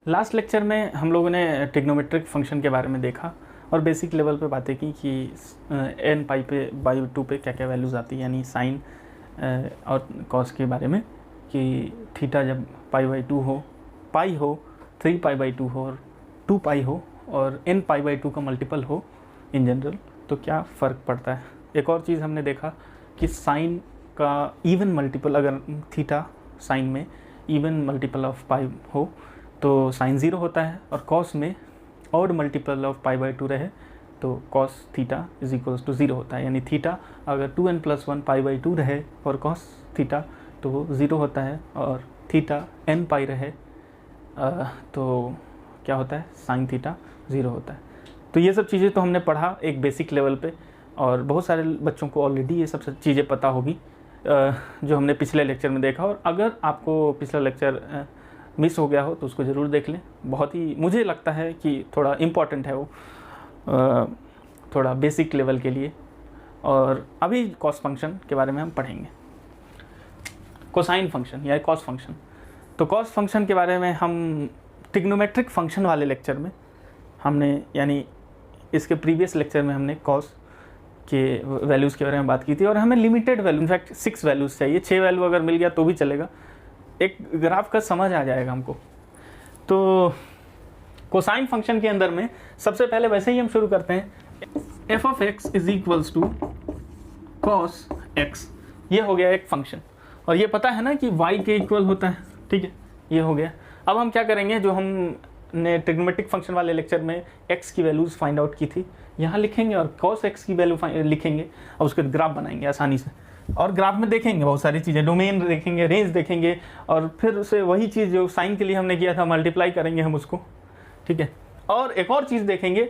Last lecture में हम लोगों ने ट्रिग्नोमेट्रिक फंक्शन के बारे में देखा और बेसिक लेवल पे बातें की कि एन पाई पे बाई 2 पे क्या क्या वैल्यूज़ आती है, यानी साइन और कॉस के बारे में कि थीटा जब पाई बाई 2 हो, पाई हो, 3 पाई बाई 2 हो और 2 पाई हो और एन पाई बाई 2 का मल्टीपल हो इन जनरल, तो क्या फ़र्क पड़ता है। एक और चीज़ हमने देखा कि साइन का इवन मल्टीपल, अगर थीटा साइन में इवन मल्टीपल ऑफ पाई हो तो साइन 0 होता है, और कॉस में odd multiple of pi by 2 रहे तो cos theta is equals to 0 होता है। यानी थीटा अगर 2n+1 पाई बाई 2 रहे और कॉस थीटा तो वो 0 होता है, और थीटा n पाई रहे तो क्या होता है, साइन थीटा 0 होता है। तो ये सब चीज़ें तो हमने पढ़ा एक बेसिक लेवल पे, और बहुत सारे बच्चों को ऑलरेडी ये सब चीज़ें पता होगी जो हमने पिछले लेक्चर में देखा। और अगर आपको पिछला लेक्चर मिस हो गया हो तो उसको ज़रूर देख लें, बहुत ही मुझे लगता है कि थोड़ा इम्पॉर्टेंट है वो, थोड़ा बेसिक लेवल के लिए। और अभी कॉस फंक्शन के बारे में हम पढ़ेंगे, कोसाइन फंक्शन या कॉस फंक्शन। तो कॉस फंक्शन के बारे में हम ट्रिग्नोमेट्रिक फंक्शन वाले लेक्चर में हमने, यानी इसके प्रीवियस लेक्चर में हमने कॉस के वैल्यूज़ के बारे में बात की थी, और हमें लिमिटेड वैल्यू, इनफैक्ट 6 वैल्यूज़ चाहिए, 6 वैल्यू अगर मिल गया तो भी चलेगा, एक ग्राफ का समझ आ जाएगा हमको। तो कोसाइन फंक्शन के अंदर में सबसे पहले वैसे ही हम शुरू करते हैं, f of x is equals to cos x. ये हो गया एक फंक्शन, और ये पता है ना कि वाई के इक्वल होता है, ठीक है, ये हो गया। अब हम क्या करेंगे, जो हमने ट्रिग्नोमेट्रिक फंक्शन वाले लेक्चर में एक्स की वैल्यूज़ फाइंड आउट की थी यहाँ लिखेंगे, और कॉस एक्स की वैल्यू लिखेंगे, और उसके ग्राफ बनाएंगे आसानी से। और ग्राफ में देखेंगे बहुत सारी चीज़ें, डोमेन देखेंगे, रेंज देखेंगे, और फिर उसे वही चीज़ जो साइन के लिए हमने किया था मल्टीप्लाई करेंगे हम उसको, ठीक है। और एक और चीज़ देखेंगे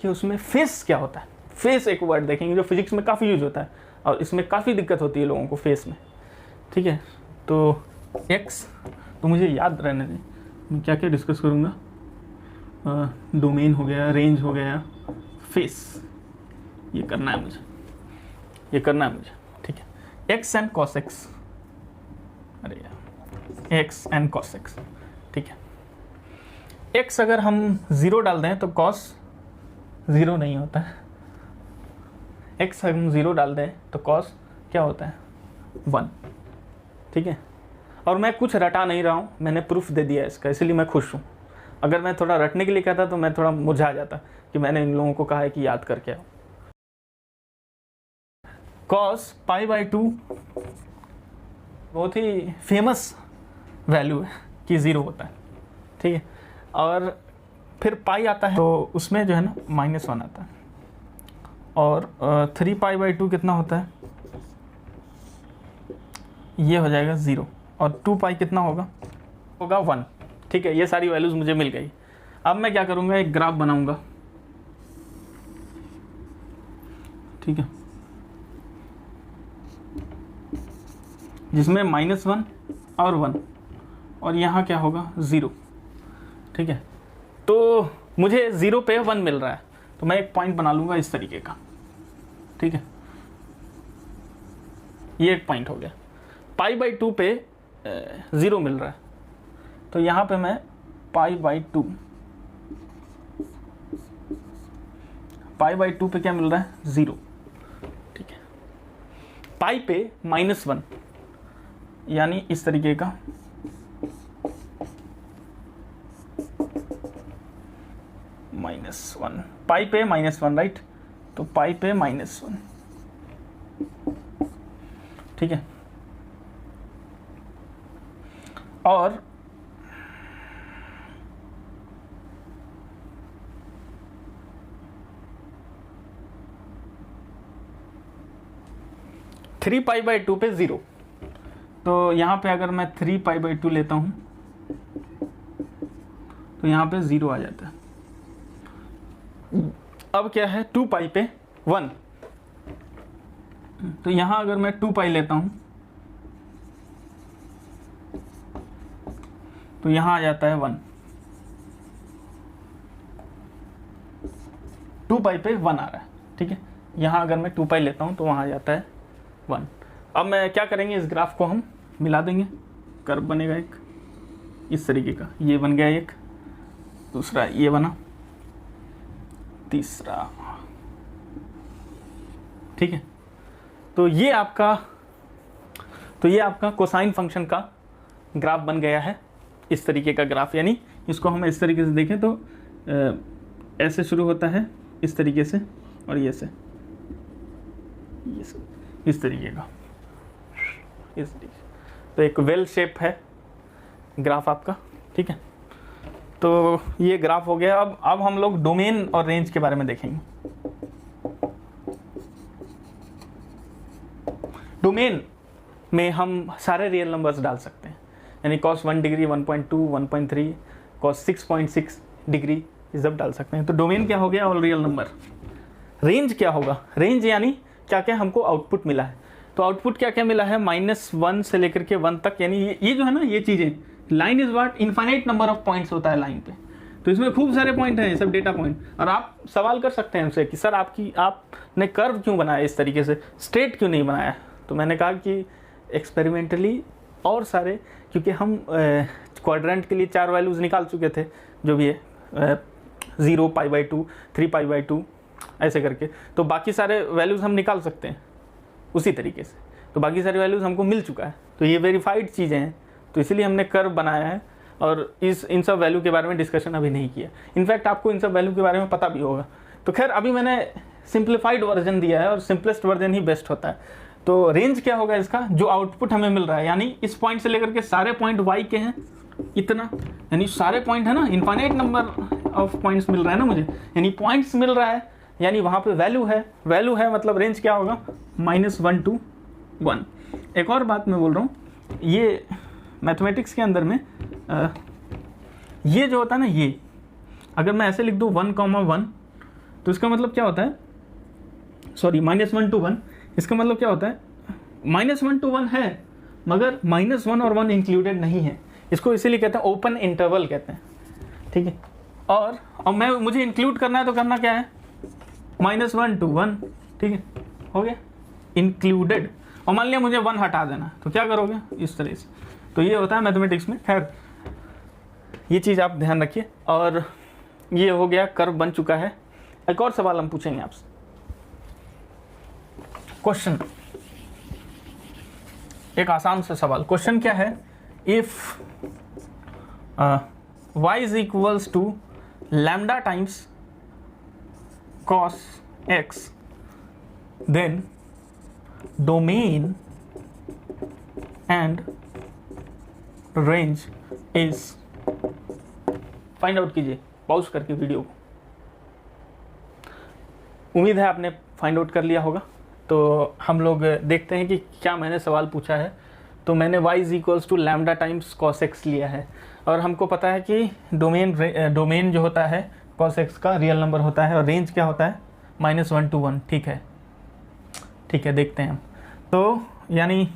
कि उसमें फेस क्या होता है, फेस एक वर्ड देखेंगे जो फिजिक्स में काफ़ी यूज होता है, और इसमें काफ़ी दिक्कत होती है लोगों को फेस में, ठीक है। तो एक्स तो मुझे याद रहने दें, मैं क्या क्या डिस्कस करूँगा, डोमेन हो गया, रेंज हो गया, फेस, ये करना है मुझे, ये करना है मुझे, ठीक है। एक्स एंड कॉस एक्स, अरे यार, एक्स एंड कॉस एक्स, ठीक है। एक्स अगर हम 0 डाल दें तो कॉस 0 नहीं होता है, एक्स हम 0 डाल दें तो कॉस क्या होता है, 1, ठीक है। और मैं कुछ रटा नहीं रहा हूँ, मैंने प्रूफ दे दिया इसका, इसलिए मैं खुश हूँ। अगर मैं थोड़ा रटने के लिए कहता तो मैं थोड़ा मुरझा जाता कि मैंने इन लोगों को कहा है कि याद करके आओ। कॉस पाई बाई 2 बहुत ही फेमस वैल्यू है कि 0 होता है, ठीक है। और फिर पाई आता है तो उसमें जो है ना -1 आता है, और 3 पाई बाई 2 कितना होता है, ये हो जाएगा 0, और 2 पाई कितना होगा 1, ठीक है। ये सारी वैल्यूज़ मुझे मिल गई। अब मैं क्या करूँगा, एक ग्राफ बनाऊँगा, ठीक है, जिसमें -1 और 1, और यहाँ क्या होगा 0, ठीक है। तो मुझे 0 पे 1 मिल रहा है, तो मैं एक पॉइंट बना लूँगा इस तरीके का, ठीक है, ये एक पॉइंट हो गया। पाई बाई 2 पे 0 मिल रहा है, तो यहाँ पे मैं पाई बाई 2 पे क्या मिल रहा है, 0, ठीक है। पाई पे -1, यानी इस तरीके का, -1, पाई पे -1, राइट, तो पाई पे -1, ठीक है। और थ्री पाई बाई 2 पे 0, तो यहाँ पे अगर मैं 3 पाई बाई 2 लेता हूँ तो यहाँ पे 0 आ जाता है। अब क्या है, 2 पाई पे 1, तो यहाँ अगर मैं 2 पाई लेता हूँ तो यहाँ आ जाता है 1, 2 पाई पे 1 आ रहा है, ठीक है। यहाँ अगर मैं 2 पाई लेता हूँ तो वहाँ आ जाता है 1। अब मैं क्या करेंगे, इस ग्राफ को हम मिला देंगे, कर्व बनेगा एक इस तरीके का, ये बन गया एक, दूसरा ये बना, तीसरा, ठीक है। तो ये आपका कोसाइन फंक्शन का ग्राफ बन गया है, इस तरीके का ग्राफ। यानी इसको हम इस तरीके से देखें तो ऐसे शुरू होता है इस तरीके से, और ये से इस तरीके का, इस तरीके। तो एक वेल शेप है ग्राफ आपका, ठीक है। तो ये ग्राफ हो गया। अब हम लोग डोमेन और रेंज के बारे में देखेंगे। डोमेन में हम सारे रियल नंबर्स डाल सकते हैं, यानी cos 1 डिग्री, 1.2, 1.3, cos 6.6 डिग्री, ये सब डाल सकते हैं। तो डोमेन क्या हो गया? All real number. रेंज क्या होगा? रेंज यानी क्या क्या हमको आउटपुट मिला है। तो आउटपुट क्या क्या मिला है? -1 से लेकर के 1 तक, यानी ये जो है ना, ये चीज़ें, line is what, infinite number of points होता है लाइन पे। तो इसमें खूब सारे पॉइंट हैं, सब डेटा पॉइंट। और आप सवाल कर सकते हैं हमसे कि सर आपने कर्व क्यों बनाया इस तरीके से, स्ट्रेट क्यों नहीं बनाया? तो मैंने कहा कि एक्सपेरिमेंटली और सारे, क्योंकि हम क्वाड्रेंट के लिए 4 वैल्यूज़ निकाल चुके थे, जो भी है 0, π/2, 3π/2 ऐसे करके। तो बाकी सारे वैल्यूज़ हम निकाल सकते हैं उसी तरीके से। तो बाकी सारे वैल्यूज़ हमको मिल चुका है, तो ये वेरीफाइड चीज़ें हैं, तो इसीलिए हमने कर्व बनाया है। और इन सब वैल्यू के बारे में डिस्कशन अभी नहीं किया। इनफैक्ट आपको इन सब वैल्यू के बारे में पता भी होगा। तो खैर अभी मैंने सिंप्लीफाइड वर्जन दिया है, और सिंपलेस्ट वर्जन ही बेस्ट होता है। तो रेंज क्या होगा इसका? जो आउटपुट हमें मिल रहा है, यानी इस पॉइंट से लेकर के सारे पॉइंट y के हैं इतना, यानी सारे पॉइंट है ना, इनफाइनाइट नंबर ऑफ पॉइंट्स मिल रहा है ना मुझे, यानी पॉइंट्स मिल रहा है, यानी वहाँ पे वैल्यू है, मतलब रेंज क्या होगा? -1 to 1। एक और बात मैं बोल रहा हूँ, ये मैथमेटिक्स के अंदर में ये जो होता है ना, ये अगर मैं ऐसे लिख दूँ 1,1, तो इसका मतलब क्या होता है? सॉरी, -1 to 1, इसका मतलब क्या होता है? -1 to 1 है, मगर -1 और 1 इंक्लूडेड नहीं है। इसको इसीलिए कहते हैं ओपन इंटरवल कहते हैं, ठीक है। और मुझे इंक्लूड करना है, तो करना क्या है? -1 to 1, ठीक है, हो गया इंक्लूडेड। और मान लिया मुझे 1 हटा देना, तो क्या करोगे? इस तरह से। तो ये होता है मैथमेटिक्स में। खैर ये चीज़ आप ध्यान रखिए। और ये हो गया, कर्व बन चुका है। एक और सवाल हम पूछेंगे आपसे। क्वेश्चन, एक आसान सा सवाल। क्वेश्चन क्या है? If y is equals to lambda times cos x, then domain and range is, find out कीजिए पॉज करके वीडियो को। उम्मीद है आपने फाइंड आउट कर लिया होगा। तो हम लोग देखते हैं कि क्या मैंने सवाल पूछा है। तो मैंने y is equals to lambda times cos x लिया है, और हमको पता है कि डोमेन जो होता है cos x का रियल नंबर होता है, और रेंज क्या होता है? -1 to 1, ठीक है, देखते हैं हम। तो यानी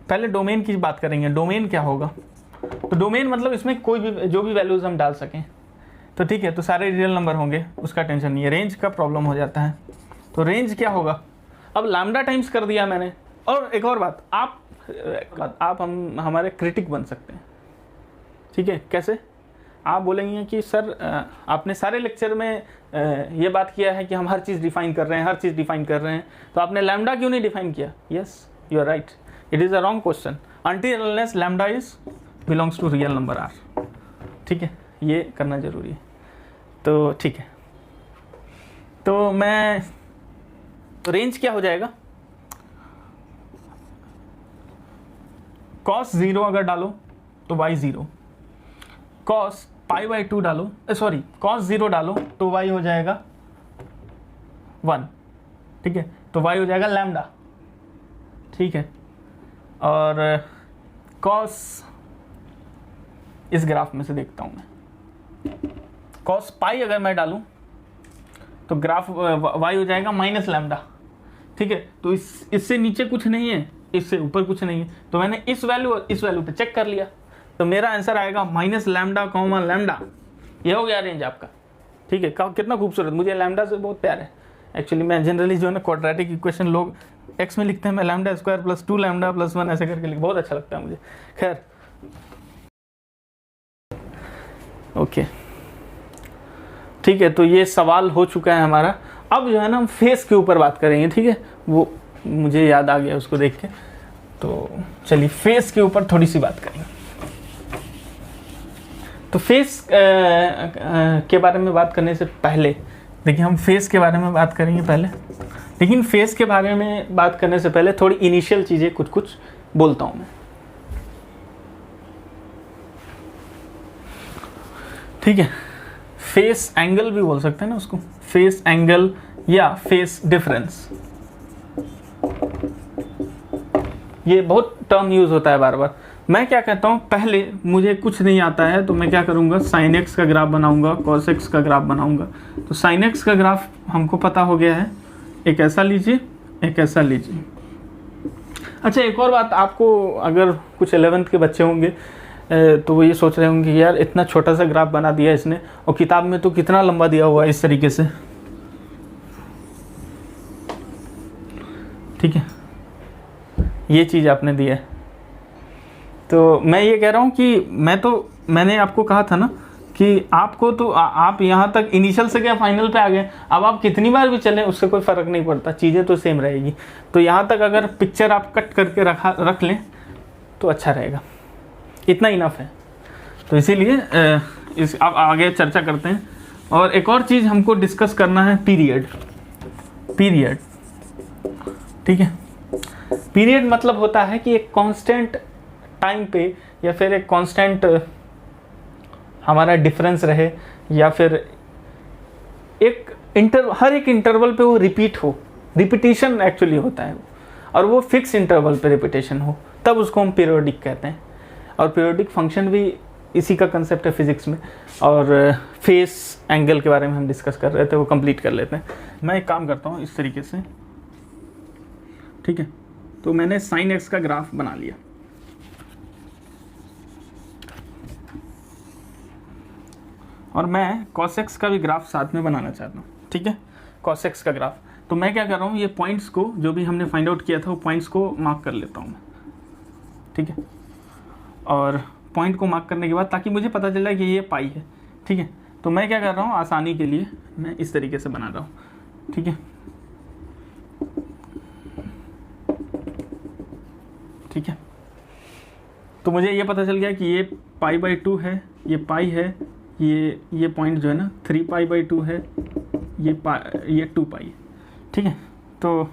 पहले डोमेन की बात करेंगे। डोमेन क्या होगा? तो डोमेन मतलब इसमें कोई भी, जो भी वैल्यूज़ हम डाल सकें, तो ठीक है, तो सारे रियल नंबर होंगे, उसका टेंशन नहीं है। रेंज का प्रॉब्लम हो जाता है। तो रेंज क्या होगा? अब लैम्डा टाइम्स कर दिया मैंने। और एक और बात, आप हम हमारे क्रिटिक बन सकते हैं, ठीक है। कैसे? आप बोलेंगे कि सर आपने सारे लेक्चर में ये बात किया है कि हम हर चीज़ डिफाइन कर रहे हैं, तो आपने लैम्डा क्यों नहीं डिफाइन किया? Yes, you are right, it is a wrong question. Until unless lambda is belongs to real number r, ठीक है, ये करना जरूरी है। तो ठीक है, तो रेंज क्या हो जाएगा? cos 0 अगर डालो तो y 0, cos π/2 डालो, cos 0 डालो तो y हो जाएगा 1, ठीक है, तो y हो जाएगा लैम्डा, ठीक है। और cos, इस ग्राफ में से देखता हूं मैं, cos पाई अगर मैं डालूं तो ग्राफ y हो जाएगा -λ, ठीक है। तो इससे नीचे कुछ नहीं है, इससे ऊपर कुछ नहीं है, तो मैंने इस वैल्यू पे चेक कर लिया, तो मेरा आंसर आएगा -λ, ये हो गया रेंज आपका, ठीक है। कितना खूबसूरत, मुझे लैम्डा से बहुत प्यार है। एक्चुअली मैं जनरली जो है ना क्वाड्रेटिक इक्वेशन लोग x में लिखते हैं, मैं λ² + 2λ + 1 ऐसे करके लिख, बहुत अच्छा लगता है मुझे। खैर ओके ठीक है, तो ये सवाल हो चुका है हमारा। अब जो है ना हम फेस के ऊपर बात करेंगे, ठीक है, वो मुझे याद आ गया उसको देख के। तो चलिए फेस के ऊपर थोड़ी सी बात करेंगे। तो फेस के बारे में बात करने से पहले देखिए, हम फेस के बारे में बात करेंगे पहले, लेकिन फेस के बारे में बात करने से पहले थोड़ी इनिशियल चीज़ें कुछ बोलता हूँ मैं, ठीक है। फेस एंगल भी बोल सकते हैं ना उसको, फेस एंगल या फेस डिफरेंस, ये बहुत टर्म यूज होता है बार बार। मैं क्या कहता हूँ, पहले मुझे कुछ नहीं आता है तो मैं क्या करूँगा, साइन एक्स का ग्राफ बनाऊंगा, कॉस एक्स का ग्राफ बनाऊंगा। तो साइन एक्स का ग्राफ हमको पता हो गया है, एक ऐसा लीजिए, एक ऐसा लीजिए। अच्छा एक और बात, आपको अगर कुछ 11th के बच्चे होंगे तो वो ये सोच रहे होंगे यार इतना छोटा सा ग्राफ बना दिया इसने, और किताब में तो कितना लंबा दिया हुआ है इस तरीके से, ठीक है, ये चीज़ आपने दिया है। तो मैं ये कह रहा हूँ कि मैंने आपको कहा था ना कि आपको तो आप यहाँ तक इनिशियल से क्या फाइनल पे आ गए, अब आप कितनी बार भी चलें उससे कोई फ़र्क नहीं पड़ता, चीज़ें तो सेम रहेगी। तो यहाँ तक अगर पिक्चर आप कट करके रख लें तो अच्छा रहेगा, इतना इनफ है। तो इसीलिए अब आगे चर्चा करते हैं। और एक और चीज़ हमको डिस्कस करना है, पीरियड। ठीक है, पीरियड मतलब होता है कि एक कांस्टेंट टाइम पे या फिर एक कांस्टेंट हमारा डिफरेंस रहे, या फिर हर एक इंटरवल पे वो रिपीट हो, रिपीटिशन एक्चुअली होता है, और वो फिक्स इंटरवल पे रिपीटेशन हो, तब उसको हम पीरियोडिक कहते हैं। और पीरियोडिक फंक्शन भी इसी का कंसेप्ट है फिजिक्स में। और फेस एंगल के बारे में हम डिस्कस कर रहे थे, वो कंप्लीट कर लेते हैं। मैं एक काम करता हूँ इस तरीके से, ठीक है। तो मैंने साइन एक्स का ग्राफ बना लिया, और मैं कॉस एक्स का भी ग्राफ साथ में बनाना चाहता हूँ, ठीक है, कॉस एक्स का ग्राफ। तो मैं क्या कर रहा हूँ, ये पॉइंट्स को जो भी हमने फाइंड आउट किया था वो पॉइंट्स को मार्क कर लेता हूँ मैं, ठीक है। और पॉइंट को मार्क करने के बाद ताकि मुझे पता चल जाए कि ये पाई है, ठीक है। तो मैं क्या कर रहा हूँ, आसानी के लिए मैं इस तरीके से बना रहा हूँ, ठीक है, ठीक है। तो मुझे ये पता चल गया कि ये π/2 है, ये पाई है, ये पॉइंट जो है ना 3π/2 है, ये 2 पाई, ठीक है। तो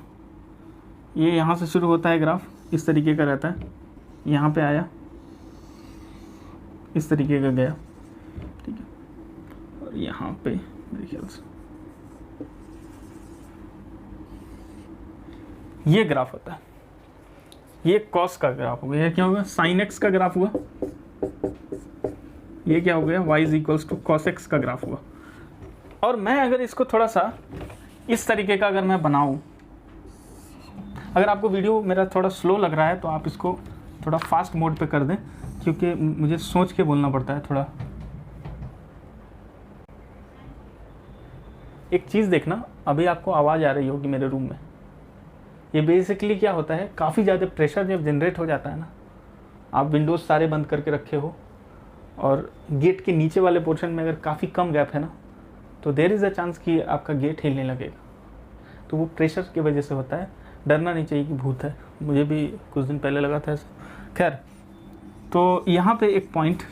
ये यहाँ से शुरू होता है ग्राफ, इस तरीके का रहता है, यहाँ पे आया, इस तरीके का गया, ठीक है, और यहाँ पे मेरे ख्याल से ये ग्राफ होता है, ये कॉस का ग्राफ हो गया। ये क्या होगा, साइन एक्स का ग्राफ हुआ, ये क्या हो गया, y = cos x का ग्राफ हुआ। और मैं अगर इसको थोड़ा सा इस तरीके का अगर मैं बनाऊं, अगर आपको वीडियो मेरा थोड़ा स्लो लग रहा है तो आप इसको थोड़ा फास्ट मोड पे कर दें, क्योंकि मुझे सोच के बोलना पड़ता है थोड़ा। एक चीज़ देखना, अभी आपको आवाज़ आ रही होगी मेरे रूम में, ये बेसिकली क्या होता है, काफ़ी ज़्यादा प्रेशर जब जनरेट हो जाता है ना, आप विंडोज़ सारे बंद करके रखे हो और गेट के नीचे वाले पोर्शन में अगर काफ़ी कम गैप है ना, तो देयर इज़ अ चांस कि आपका गेट हिलने लगेगा। तो वो प्रेशर की वजह से होता है, डरना नहीं चाहिए कि भूत है, मुझे भी कुछ दिन पहले लगा था ऐसा। खैर, तो यहाँ पे एक पॉइंट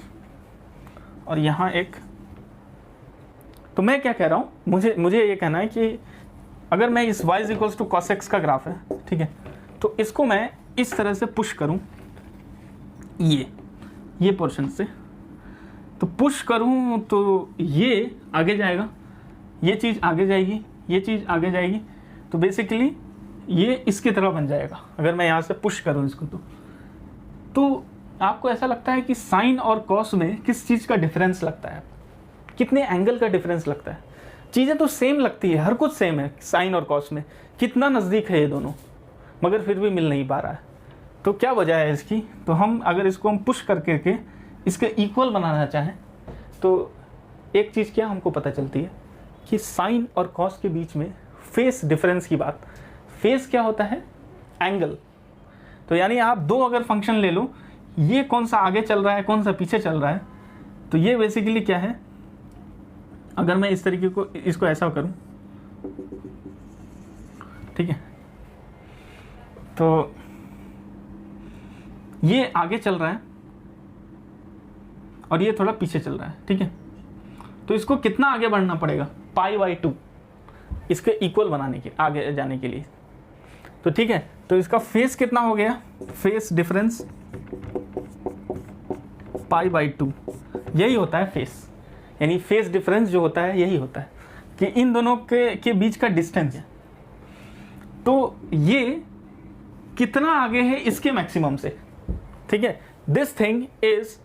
और यहाँ एक, तो मैं क्या कह रहा हूँ, मुझे ये कहना है कि अगर मैं इस y = cos x का ग्राफ है, ठीक है, तो इसको मैं इस तरह से पुश करूँ, ये पोर्शन से, तो पुश करूँ तो ये आगे जाएगा, ये चीज़ आगे जाएगी, ये चीज़ आगे जाएगी, तो बेसिकली ये इसकी तरह बन जाएगा अगर मैं यहाँ से पुश करूँ इसको। तो आपको ऐसा लगता है कि साइन और कॉस में किस चीज़ का डिफरेंस लगता है, कितने एंगल का डिफरेंस लगता है? चीज़ें तो सेम लगती है, हर कुछ सेम है साइन और कॉस में, कितना नज़दीक है ये दोनों, मगर फिर भी मिल नहीं पा रहा है। तो क्या वजह है इसकी? तो हम अगर इसको हम पुश करके इसके इक्वल बनाना चाहें तो एक चीज़ क्या हमको पता चलती है कि साइन और कॉस के बीच में फेस डिफरेंस की बात। फेस क्या होता है? एंगल। तो यानी आप दो अगर फंक्शन ले लो, ये कौन सा आगे चल रहा है, कौन सा पीछे चल रहा है, तो ये बेसिकली क्या है, अगर मैं इस तरीके को इसको ऐसा करूं, ठीक है, तो ये आगे चल रहा है और ये थोड़ा पीछे चल रहा है, ठीक है। तो इसको कितना आगे बढ़ना पड़ेगा, π/2 इसके इक्वल बनाने के आगे जाने के लिए। तो ठीक है, तो इसका फेस कितना हो गया, फेस डिफरेंस π/2, यही होता है फेस, यानी फेस डिफरेंस जो होता है यही होता है कि इन दोनों के बीच का डिस्टेंस है। तो ये कितना आगे है इसके मैक्सिमम से, ठीक है। This thing is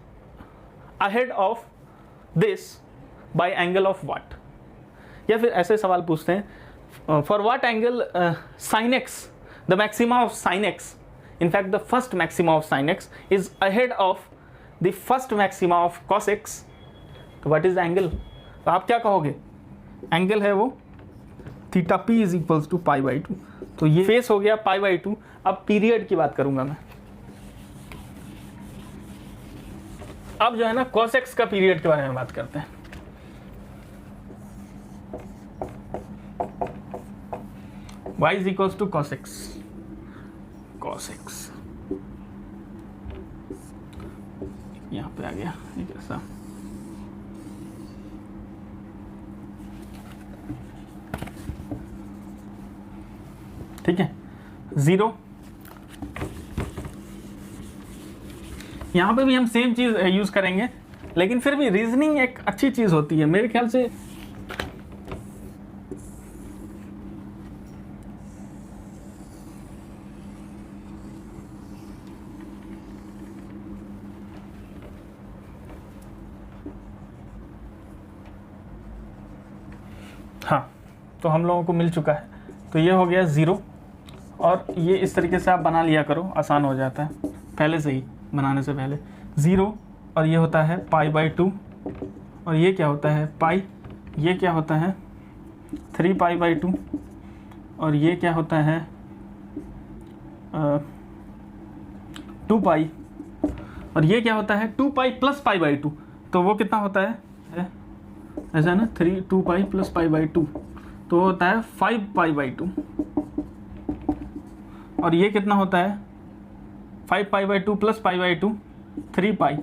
ahead of this by angle of what, या फिर ऐसे सवाल पूछते हैं, for what angle sin x, the maxima of sin x, in fact the first maxima of sin x is ahead of the first maxima of cos x, तो what is the angle, तो आप क्या कहोगे, angle है वो theta p is equals to π/2। तो ये face हो गया π/2। अब पीरियड की बात करूंगा मैं, अब जो है ना cos x का पीरियड के बारे में बात करते हैं। y is equals to cos x, cos x यहां पे आ गया एक ऐसा, ठीक है, 0। यहां पे भी हम सेम चीज यूज करेंगे, लेकिन फिर भी रीजनिंग एक अच्छी चीज होती है मेरे ख्याल से। हाँ, तो हम लोगों को मिल चुका है, तो ये हो गया 0, और ये इस तरीके से आप बना लिया करो, आसान हो जाता है पहले से ही, बनाने से पहले 0, और ये होता है π/2, और ये क्या होता है पाई, ये क्या होता है 3π/2, और ये क्या होता है 2π, और ये क्या होता है 2π प्लस π/2, तो वो कितना होता है ऐसा ना 2π प्लस π/2, तो होता है 5π/2, और ये कितना होता है 5π/2 प्लस π/2 3π,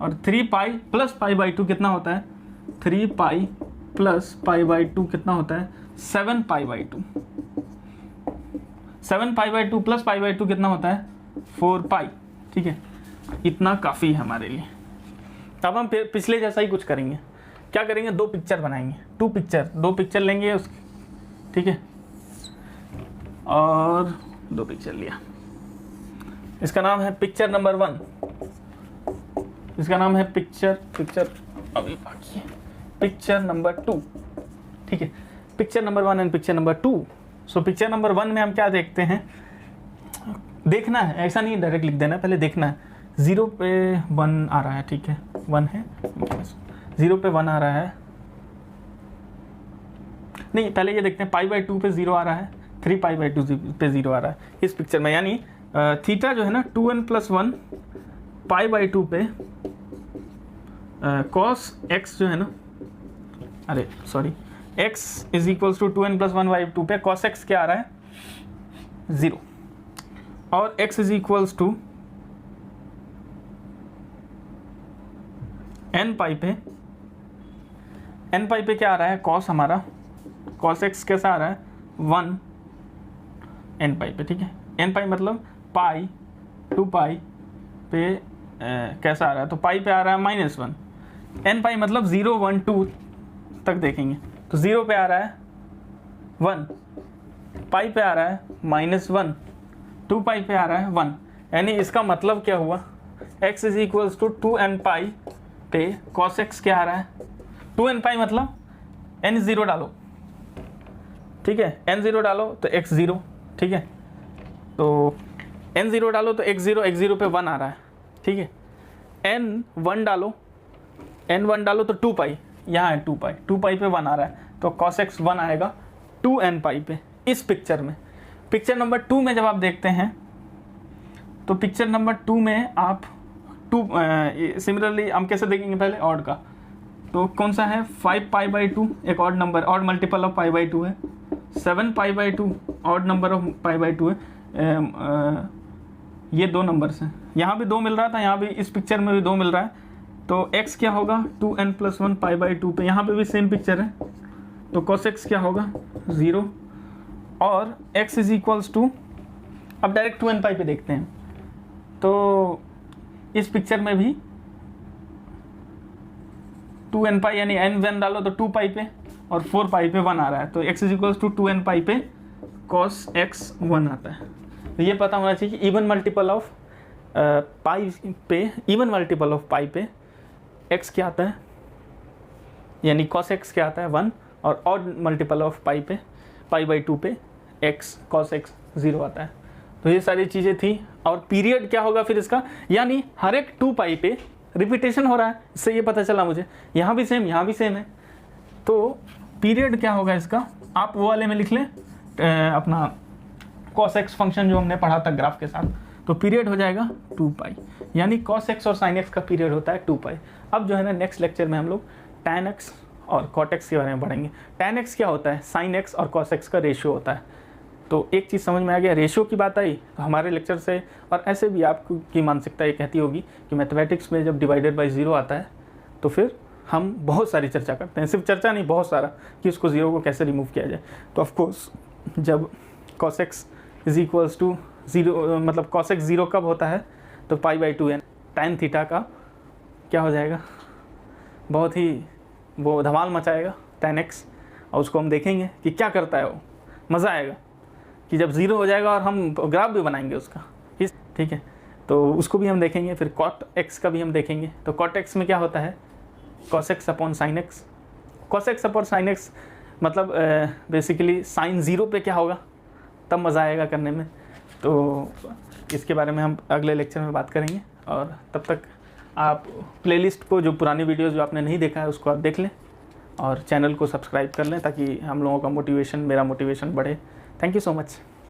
और 3π प्लस π/2 कितना होता है 3π प्लस π/2 कितना होता है 7π/2, 7π/2 प्लस π/2 कितना होता है 4π, ठीक है। इतना काफ़ी है हमारे लिए। अब हम पिछले जैसा ही कुछ करेंगे, क्या करेंगे, 2 पिक्चर बनाएंगे, 2 पिक्चर लेंगे उस, ठीक है, और 2 पिक्चर लिया, इसका नाम है पिक्चर नंबर 1, इसका नाम है पिक्चर अभी बाकी है पिक्चर नंबर 2, ठीक है, picture number 1 and picture number 2। So picture number 1 में हम क्या देखते हैं, देखना है, ऐसा नहीं डायरेक्ट लिख देना, पहले देखना है। 0 पे 1 आ रहा है, ठीक है, 1 है, 0 पे 1 आ रहा है, नहीं पहले ये देखते हैं π/2 पे 0 आ रहा है, 3π/2 पे 0 आ रहा है इस पिक्चर में, यानी थीटा जो है ना 2n+1 π/2 पे cos x जो है ना, अरे sorry, x is equals to 2n+1/2 पे cos x क्या आ रहा है 0, और x is equals to n π पे क्या आ रहा है cos, हमारा cos x कैसा आ रहा है 1 n π पे, ठीक है, n π मतलब पाई 2π पे कैसा आ रहा है, तो पाई पे आ रहा है -1, n π मतलब 0 1 2 तक देखेंगे, तो 0 पे आ रहा है 1, पाई पे आ रहा है -1, 2π पे आ रहा है 1, यानी इसका मतलब क्या हुआ, x is equals to 2n π पे cos x क्या आ रहा है 2n π मतलब n0 डालो, ठीक है, n0 डालो तो x0, ठीक है, तो n0 डालो तो x0 पे 1 आ रहा है, ठीक है, n1 डालो तो 2π, यहाँ है 2π पे 1 आ रहा है, तो cos x 1 आएगा 2n π पे इस पिक्चर में। पिक्चर नंबर 2 में जब आप देखते हैं, तो पिक्चर नंबर 2 में आप टू सिमिलरली हम कैसे देखेंगे पहले ऑड का, तो कौन सा है 5π/2 एक odd number, odd multiple of π/2 है। 7π/2 ऑड नंबर ऑफ π/2 है। ये दो नंबर्स हैं, यहाँ भी 2 मिल रहा था, यहाँ भी इस पिक्चर में भी 2 मिल रहा है, तो x क्या होगा 2n+1 π/2 पे, यहाँ पे भी सेम पिक्चर है, तो cos x क्या होगा 0 और x इज इक्वल्स टू, अब डायरेक्ट 2n π पे देखते हैं, तो इस पिक्चर में भी 2n π यानी n डालो तो 2π पे और 4π पे 1 आ रहा है, तो x is equals to 2n π पे cos x 1 आता है। तो ये पता होना चाहिए कि इवन मल्टीपल ऑफ पाई पे, इवन मल्टीपल ऑफ पाई पे x क्या आता है, यानी cos x क्या आता है 1, और ऑड मल्टीपल ऑफ पाई पे π/2 पे x cos x 0 आता है। तो ये सारी चीज़ें थी। और पीरियड क्या होगा फिर इसका, यानी हर एक 2π पे रिपीटेशन हो रहा है, इससे ये पता चला मुझे, यहाँ भी सेम यहाँ भी सेम है, तो पीरियड क्या होगा इसका, आप वो वाले में लिख लें अपना cos x फंक्शन जो हमने पढ़ा था ग्राफ के साथ, तो पीरियड हो जाएगा 2π, यानी cos x और sin x का पीरियड होता है 2π। अब जो है ना नेक्स्ट लेक्चर में हम लोग tan x और cot x के बारे में पढ़ेंगे। tan x क्या होता है, sin x और cos x का रेशियो होता है। तो एक चीज़ समझ में आ गया, रेशियो की बात आई तो हमारे लेक्चर से, और ऐसे भी आपकी मानसिकता ये कहती होगी कि मैथमेटिक्स में जब डिवाइडेड बाय 0 आता है तो फिर हम बहुत सारी चर्चा करते हैं, सिर्फ चर्चा नहीं बहुत सारा, कि उसको 0 को कैसे रिमूव किया जाए। तो ऑफकोर्स जब cos x is equals to 0, मतलब cos x 0 कब होता है, तो π/2 है, tan थीटा का क्या हो जाएगा, बहुत ही वो धमाल मचाएगा tan x, और उसको हम देखेंगे कि क्या करता है वो, मज़ा आएगा कि जब 0 हो जाएगा, और हम ग्राफ भी बनाएंगे उसका, ठीक है, तो उसको भी हम देखेंगे। फिर cot x का भी हम देखेंगे। तो cot x में क्या होता है, cos x upon sin x, cos x upon sin x मतलब बेसिकली sin 0 पे क्या होगा, तब मज़ा आएगा करने में। तो इसके बारे में हम अगले लेक्चर में बात करेंगे, और तब तक आप प्लेलिस्ट को, जो पुरानी वीडियोज़ जो आपने नहीं देखा है उसको आप देख लें, और चैनल को सब्सक्राइब कर लें ताकि हम लोगों का मोटिवेशन, मेरा मोटिवेशन बढ़े। Thank you so much.